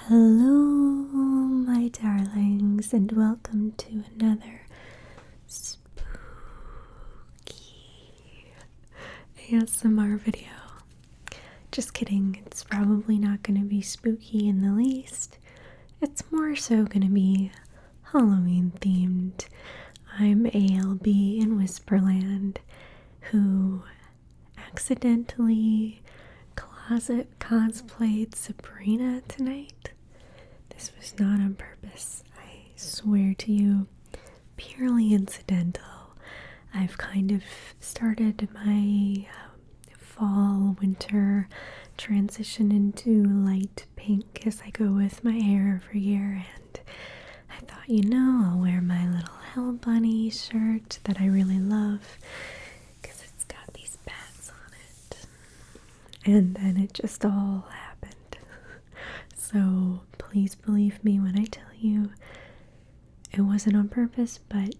Hello, my darlings, and welcome to another spooky ASMR video. Just kidding, it's probably not going to be spooky in the least. It's more so going to be Halloween themed. I'm ALB in Whisperland, who accidentally closet cosplayed Sabrina tonight. This was not on purpose, I swear to you, purely incidental. I've kind of started my fall-winter transition into light pink as I go with my hair every year, and I thought, I'll wear my little Hell Bunny shirt that I really love because it's got these bats on it. And then it just all happened. So please believe me when I tell you it wasn't on purpose, but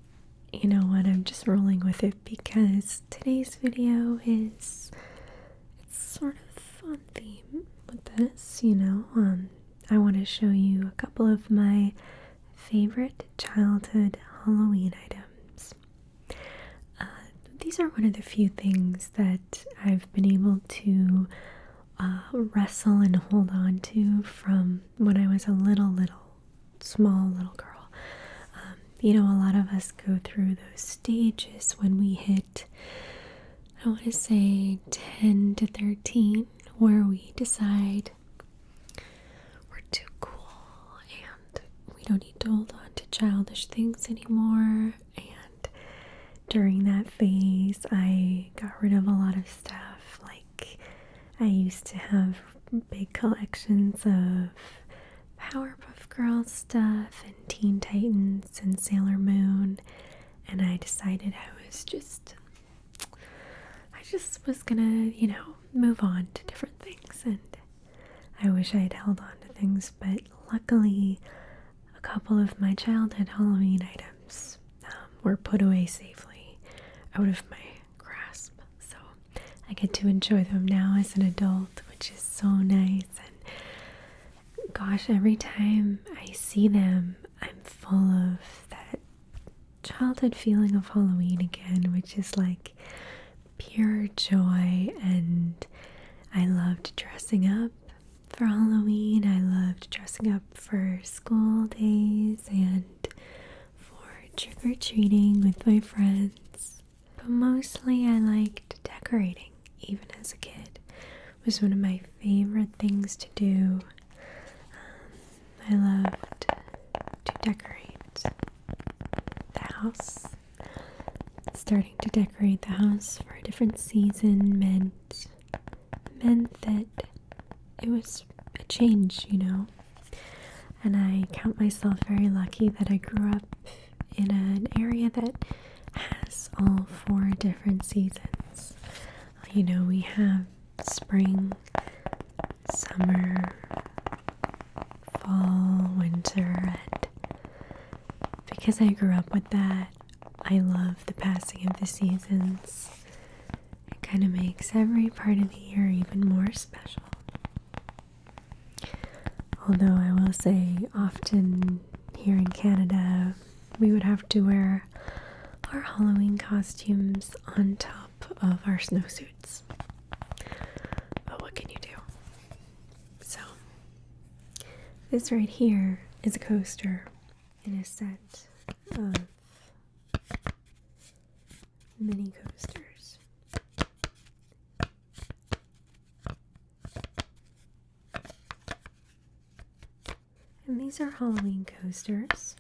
you know what, I'm just rolling with it because today's video it's sort of on theme with this, I want to show you a couple of my favorite childhood Halloween items. These are one of the few things that I've been able to wrestle and hold on to from when I was a small little girl. A lot of us go through those stages when we hit, I want to say 10 to 13, where we decide we're too cool and we don't need to hold on to childish things anymore. And during that phase, I got rid of a lot of stuff. Like, I used to have big collections of Powerpuff Girls stuff and Teen Titans and Sailor Moon, and I decided I just was gonna, move on to different things, and I wish I had held on to things, but luckily a couple of my childhood Halloween items were put away safely out of my grasp, so I get to enjoy them now as an adult, which is so nice. And gosh, every time I see them, I'm full of that childhood feeling of Halloween again, which is like pure joy. And I loved dressing up for Halloween. I loved dressing up for school days and for trick-or-treating with my friends. But mostly I liked decorating, even as a kid. It was one of my favorite things to do. I loved to decorate the house. Starting to decorate the house for a different season meant that it was a change, And I count myself very lucky that I grew up in an area that has all 4 different seasons. We have spring, summer, fall, winter, and because I grew up with that, I love the passing of the seasons. It kind of makes every part of the year even more special. Although I will say, often here in Canada, we would have to wear our Halloween costumes on top of our snowsuits. But what can you do? So, this right here is a coaster in a set of mini coasters. And these are Halloween coasters.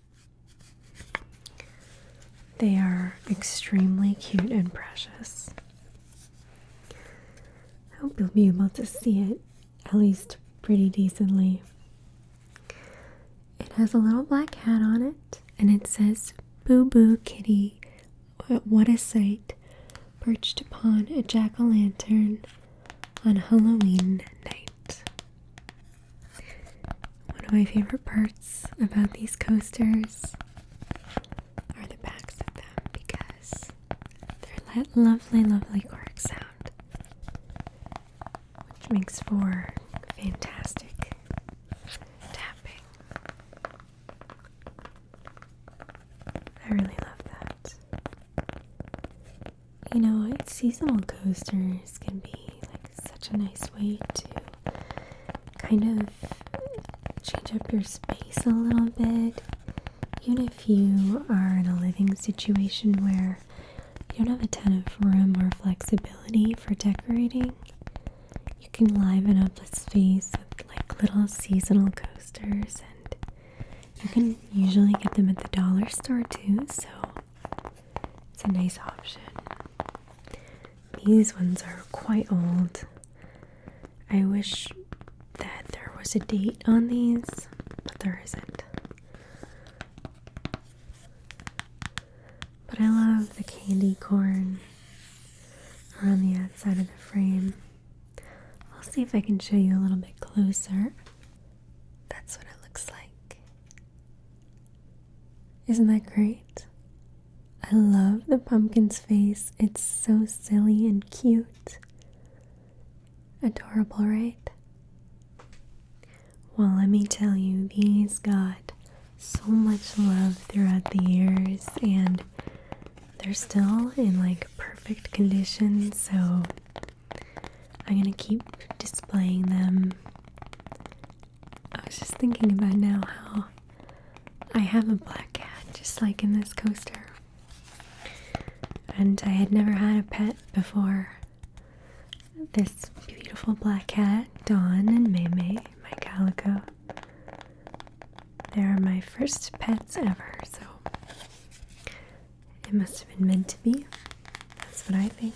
They are extremely cute and precious. I hope you'll be able to see it at least pretty decently. It has a little black hat on it, and it says, "Boo Boo Kitty, what a sight, perched upon a jack-o'-lantern on Halloween night." One of my favorite parts about these coasters are the backs of them, because they're that lovely, lovely cork sound, which makes for fantastic tapping really love that. You know, seasonal coasters can be like such a nice way to kind of change up your space a little bit. Even if you are in a living situation where you don't have a ton of room or flexibility for decorating, you can liven up the space with like little seasonal coasters, and you can usually get them at the dollar store too, so it's a nice option. These ones are quite old. I wish that there was a date on these, but there isn't. But I love the candy corn around the outside of the frame. I'll see if I can show you a little bit closer. That's what it looks like. Isn't that great? I love the pumpkin's face. It's so silly and cute. Adorable, right? Well, let me tell you, these got so much love throughout the years, and they're still in like perfect condition, so I'm gonna keep displaying them. I was just thinking about now how I have a black cat just like in this coaster, and I had never had a pet before. This beautiful black cat, Dawn and Maymay, my calico. They're my first pets ever, so it must have been meant to be. That's what I think.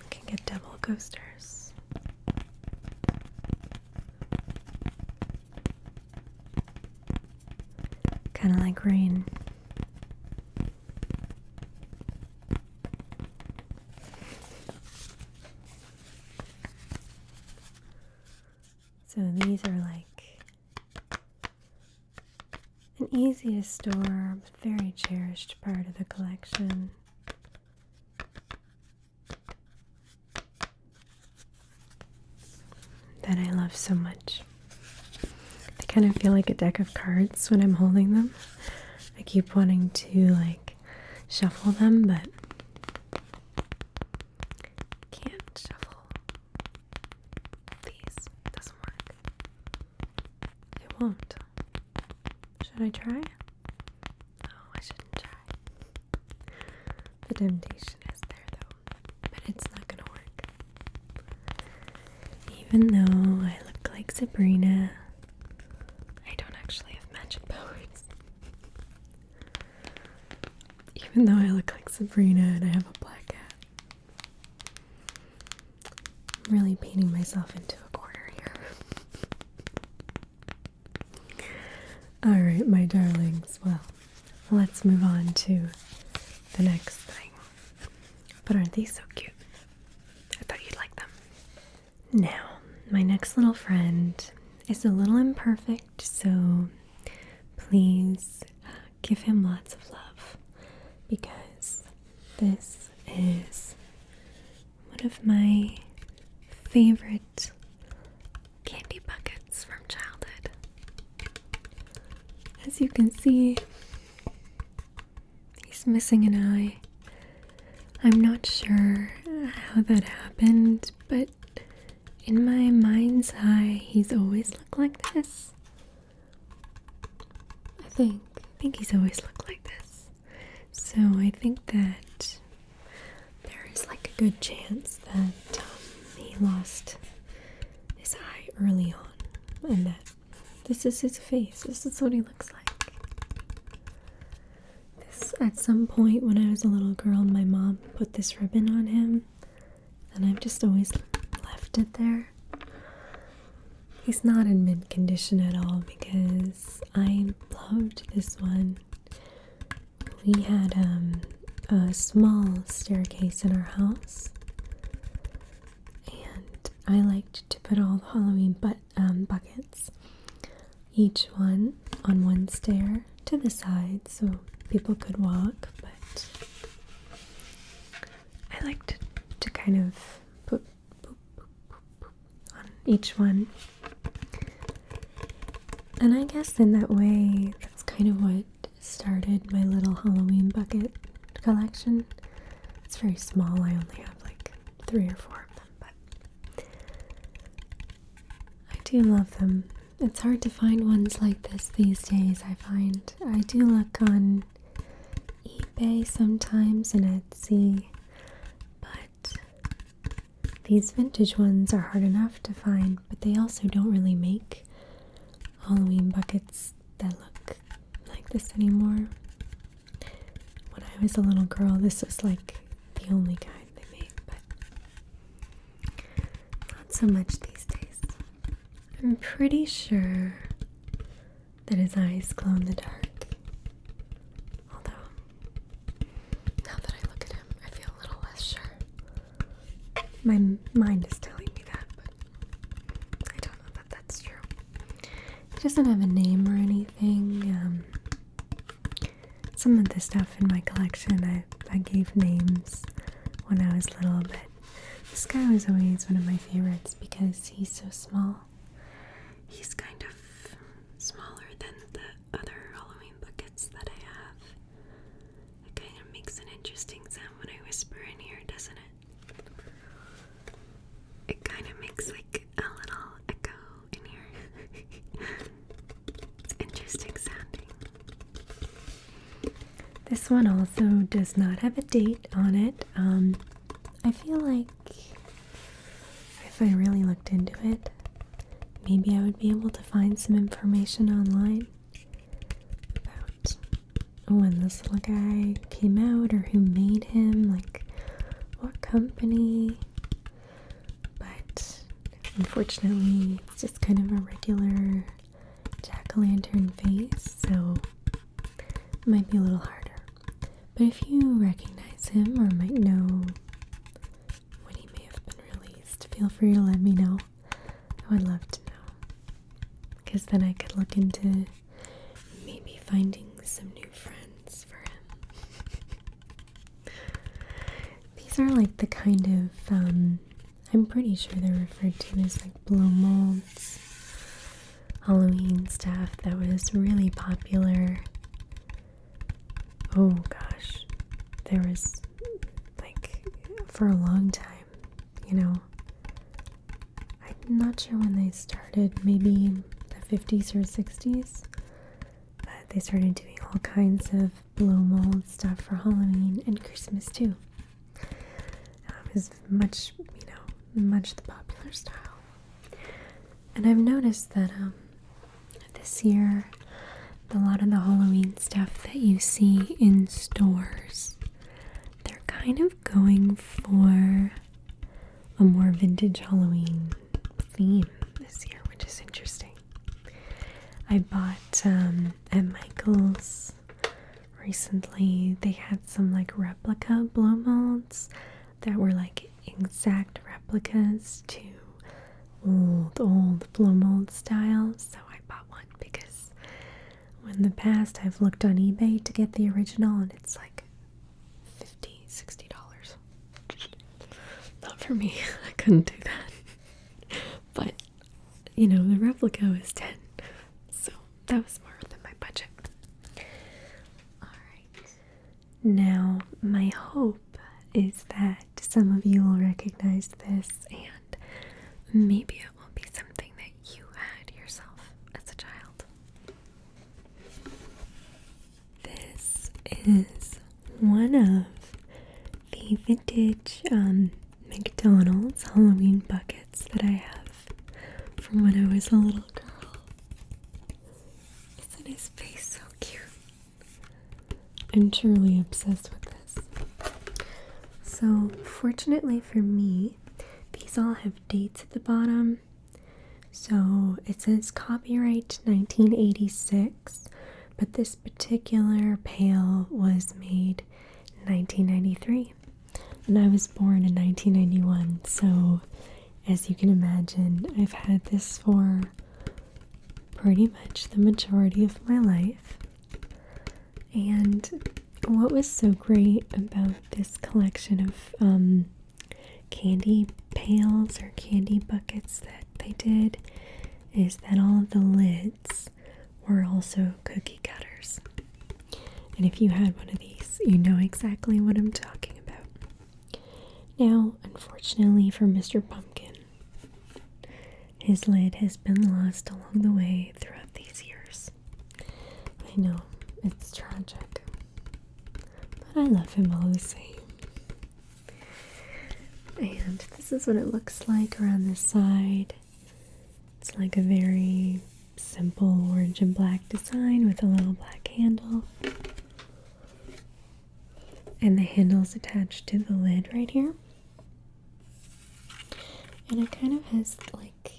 Can get double coasters. Kind of like rain. So these are like an easy to store but very cherished part of the collection. That I love so much. They kind of feel like a deck of cards when I'm holding them. I keep wanting to like shuffle them, but can't shuffle these. It doesn't work. It won't. Should I try? No, I shouldn't try. The temptation is there though, but it's not gonna work. Even though I look like Sabrina, I don't actually have magic powers. Even though I look like Sabrina and I have a black cat, I'm really painting myself into a corner here. Alright, my darlings, well, let's move on to the next thing. But aren't these so cute? I thought you'd like them. Now, my next little friend is a little imperfect, so please give him lots of love, because this is one of my favorite candy buckets from childhood. As you can see, he's missing an eye. I'm not sure how that happened, but in my mind's eye, he's always looked like this. I think he's always looked like this. So I think that there is like a good chance that he lost his eye early on, and that this is his face. This is what he looks like. This, at some point when I was a little girl, my mom put this ribbon on him, and I've just always left it there. He's not in mint condition at all because I loved this one. We had a small staircase in our house, and I liked to put all the Halloween buckets each one on one stair to the side so people could walk, but I liked to kind of put boop, boop, boop, boop on each one. And I guess in that way, that's kind of what started my little Halloween bucket collection. It's very small. I only have like 3 or 4 of them, but I do love them. It's hard to find ones like this these days, I find. I do look on eBay sometimes and Etsy, but these vintage ones are hard enough to find, but they also don't really make Halloween buckets that look like this anymore. When I was a little girl, this was like the only kind they made, but not so much these days. I'm pretty sure that his eyes glow in the dark. Although, now that I look at him, I feel a little less sure. My mind is telling me that, but I don't know that that's true. He doesn't have a name or anything. Some of the stuff in my collection I gave names when I was little, but this guy was always one of my favorites because he's so small. He's kind of smaller than the other Halloween buckets that I have. It kind of makes an interesting sound when I whisper in here, doesn't it? It kind of makes like a little echo in here. It's interesting sounding. This one also does not have a date on it. I feel like if I really looked into it, maybe I would be able to find some information online about when this little guy came out or who made him, like what company. But unfortunately, it's just kind of a regular jack-o'-lantern face, so it might be a little harder. But if you recognize him or might know when he may have been released, feel free to let me know. I would love to know, because then I could look into maybe finding some new friends for him. These are like the kind of, I'm pretty sure they're referred to as like blow molds, Halloween stuff that was really popular. Oh gosh, there was like for a long time, I'm not sure when they started, maybe the 50s or 60s, but they started doing all kinds of blow mold stuff for Halloween and Christmas too. It was much the popular style. And I've noticed that this year, a lot of the Halloween stuff that you see in stores, they're kind of going for a more vintage Halloween theme this year, which is interesting. I bought at Michael's recently, they had some like replica blow molds that were like exact replicas to old blow mold styles, so I bought one because in the past I've looked on eBay to get the original and it's like $50-$60. Not for me. I couldn't do that. But the replica was 10, so that was more than my budget. Alright, now my hope is that some of you will recognize this and maybe it will be something that you had yourself as a child. This is one of the vintage McDonald's Halloween buckets that I have from when I was a little girl. Isn't his face so cute? I'm truly obsessed with this. So, fortunately for me, these all have dates at the bottom. So, it says copyright 1986, but this particular pail was made in 1993. And I was born in 1991, so as you can imagine, I've had this for pretty much the majority of my life. And what was so great about this collection of candy pails or candy buckets that they did is that all of the lids were also cookie cutters. And if you had one of these, you know exactly what I'm talking about. Now, unfortunately for Mr. Pumpkin, his lid has been lost along the way throughout these years. I know, it's tragic, but I love him all the same. And this is what it looks like around the side. It's like a very simple orange and black design with a little black handle. And the handle's attached to the lid right here. And it kind of has like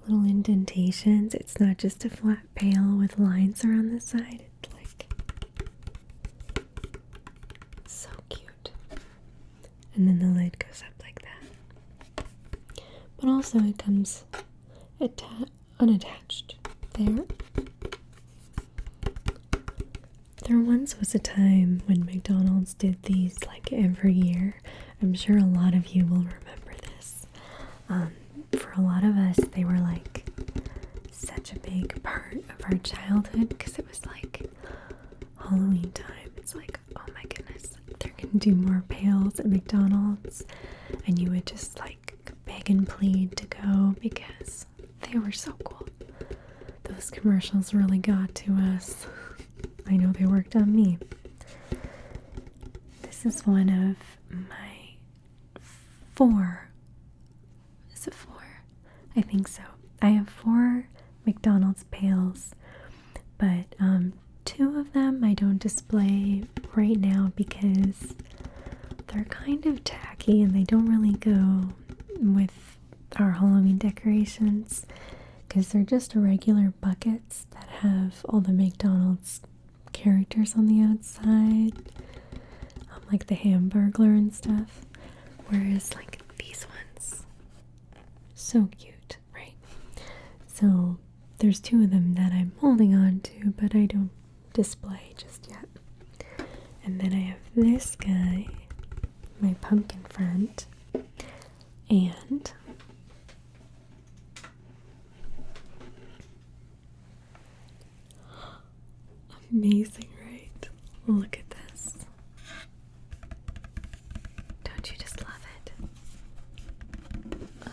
little indentations. It's not just a flat pail with lines around the side. It's like so cute. And then the lid goes up like that. But also it comes unattached there. There once was a time when McDonald's did these like every year. I'm sure a lot of you will remember this. For a lot of us, they were like such a big part of our childhood because it was like Halloween time. It's like, oh my goodness, they're gonna do more pails at McDonald's, and you would just like beg and plead to go because they were so cool. Those commercials really got to us. I know they worked on me. This is one of my 4. Is it 4? I think so. I have 4 McDonald's pails, but 2 of them I don't display right now because they're kind of tacky and they don't really go with our Halloween decorations because they're just regular buckets that have all the McDonald's characters on the outside, like the Hamburglar and stuff, whereas like these ones, so cute, right? So there's 2 of them that I'm holding on to, but I don't display just yet. And then I have this guy, my pumpkin friend, and amazing, right? Look at this. Don't you just love it?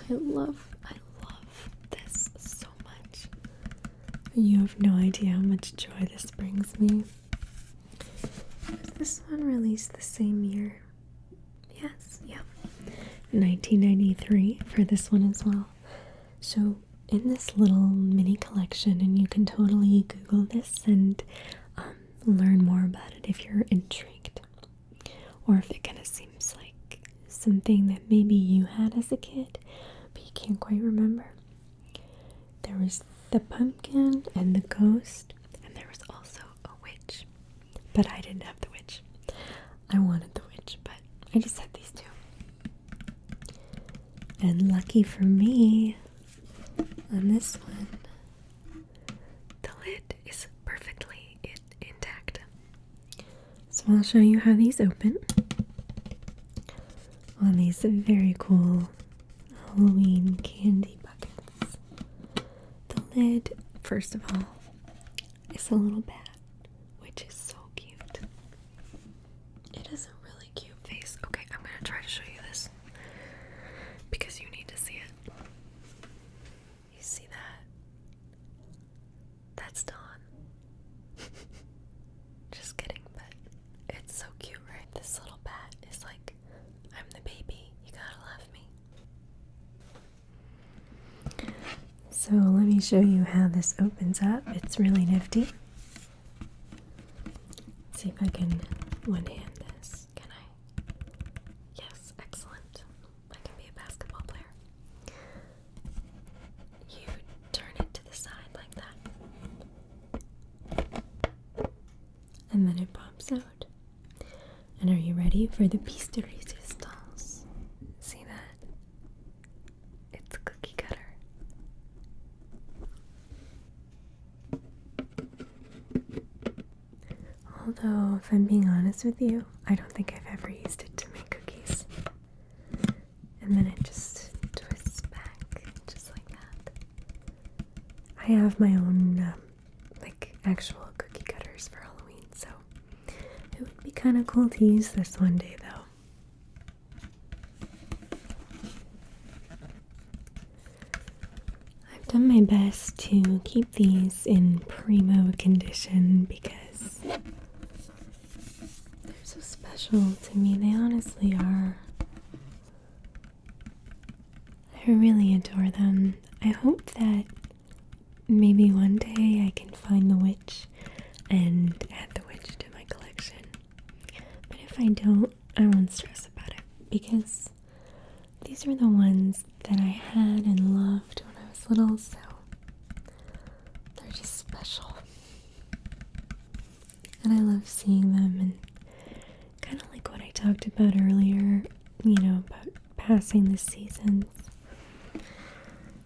I love this so much. You have no idea how much joy this brings me. Was this one released the same year? Yes, yeah. 1993 for this one as well. So in this little mini collection, and you can totally Google this and learn more about it if you're intrigued, or if it kind of seems like something that maybe you had as a kid but you can't quite remember. There was the pumpkin and the ghost, and there was also a witch, but I didn't have the witch. I wanted the witch, but I just had these 2. And lucky for me, on this one, the lid is perfectly intact. So I'll show you how these open on these very cool Halloween candy buckets. The lid, first of all, is a little bat, which is so cute. It is a really cute face. Okay, I'm gonna try to show you this because you need to see it. You see that? That's Dawn. Just kidding, but it's so cute, right? This little bat is like, I'm the baby, you gotta love me. So let me show you how this opens up. It's really nifty. See if I can one-hand this. Can I? Yes, excellent. I can be a basketball player. You turn it to the side like that. And then it pops out. And are you ready for the piece de resistance? See that? It's a cookie cutter. Although, if I'm being honest with you, I don't think I've ever used it to make cookies. And then it just twists back, just like that. I have my own, actual cookie cutters for Halloween, so it would be kind of cool to use this one day, though. I've done my best to keep these in primo condition because they're so special to me. They honestly are. I really adore them. I hope that maybe one day I can find the witch and add the witch to my collection. But if I don't, I won't stress about it because these are the ones that I had and loved when I was little, so they're just special. And I love seeing them, and kind of like what I talked about earlier, about passing the seasons.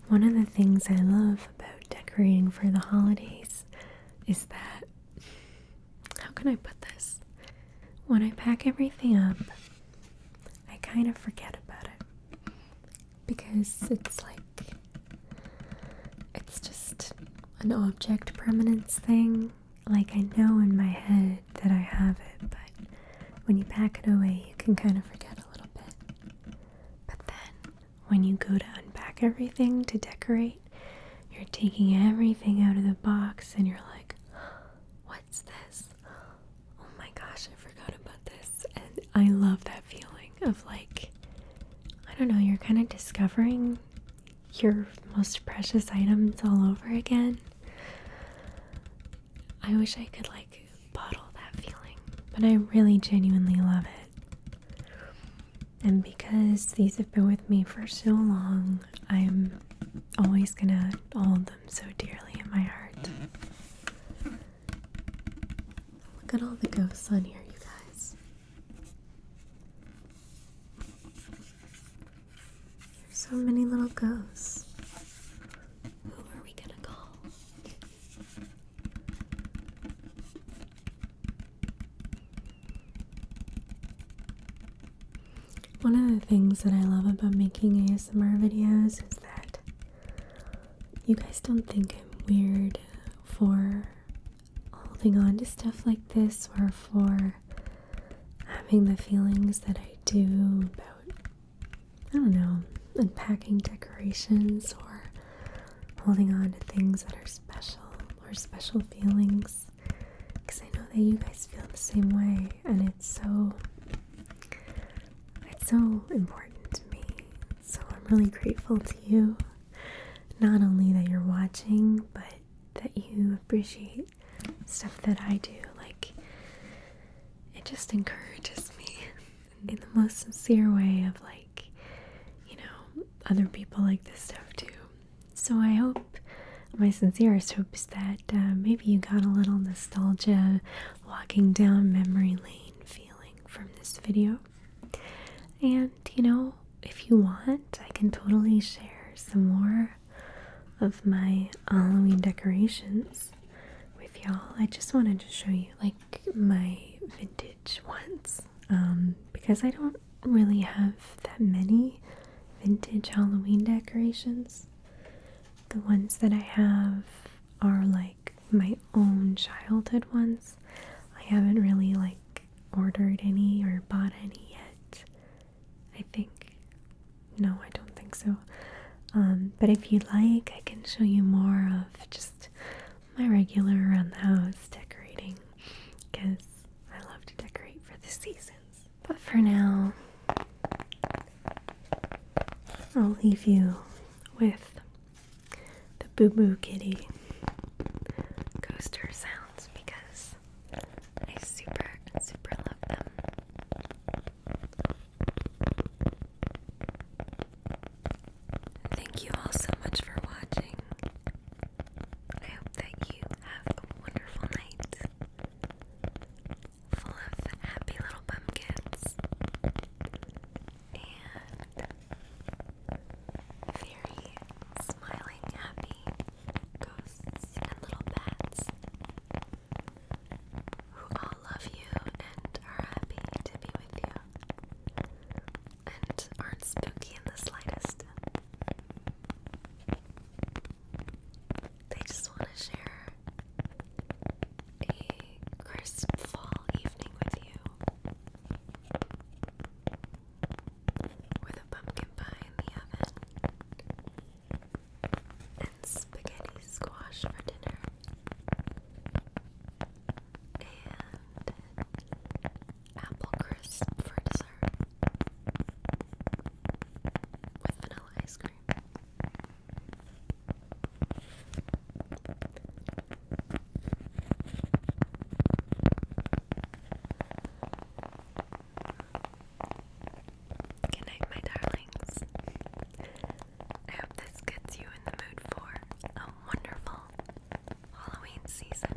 One of the things I love about decorating for the holidays is that, how can I put this? When I pack everything up, I kind of forget about it because it's just an object permanence thing. Like, I know in my head that I have it, but when you pack it away, you can kind of forget a little bit. But then, when you go to unpack everything to decorate, you're taking everything out of the box and you're like, what's this? Oh my gosh, I forgot about this. And I love that feeling of I don't know, you're kind of discovering your most precious items all over again. I wish I could bottle that feeling, but I really genuinely love it. And because these have been with me for so long, I'm always gonna hold them so dearly in my heart. Look at all the ghosts on here, you guys. There's so many little ghosts. Who are we gonna call? One of the things that I love about making ASMR videos is that you guys don't think I'm weird for holding on to stuff like this or for having the feelings that I do about, I don't know, unpacking decorations or holding on to things that are special or special feelings, because I know that you guys feel the same way, and it's so important to me. So I'm really grateful to you, not only that you're watching, but that you appreciate stuff that I do. It just encourages me in the most sincere way of other people like this stuff too. So I hope, my sincerest hope is that maybe you got a little nostalgia, walking down memory lane feeling from this video. And, if you want, I can totally share some more of my Halloween decorations with y'all. I just wanted to show you, my vintage ones, because I don't really have that many vintage Halloween decorations. The ones that I have are, my own childhood ones. I haven't really, ordered any or bought any yet. I think. No, I don't think so. But if you'd like, I can show you more of just my regular around the house decorating, because I love to decorate for the seasons. But for now, I'll leave you with the Boo Boo Kitty coaster sounds because I super, super love them. Thank you all so much for watching. I hope that you have a wonderful night full of happy little pumpkins and very smiling, happy ghosts and little bats. season.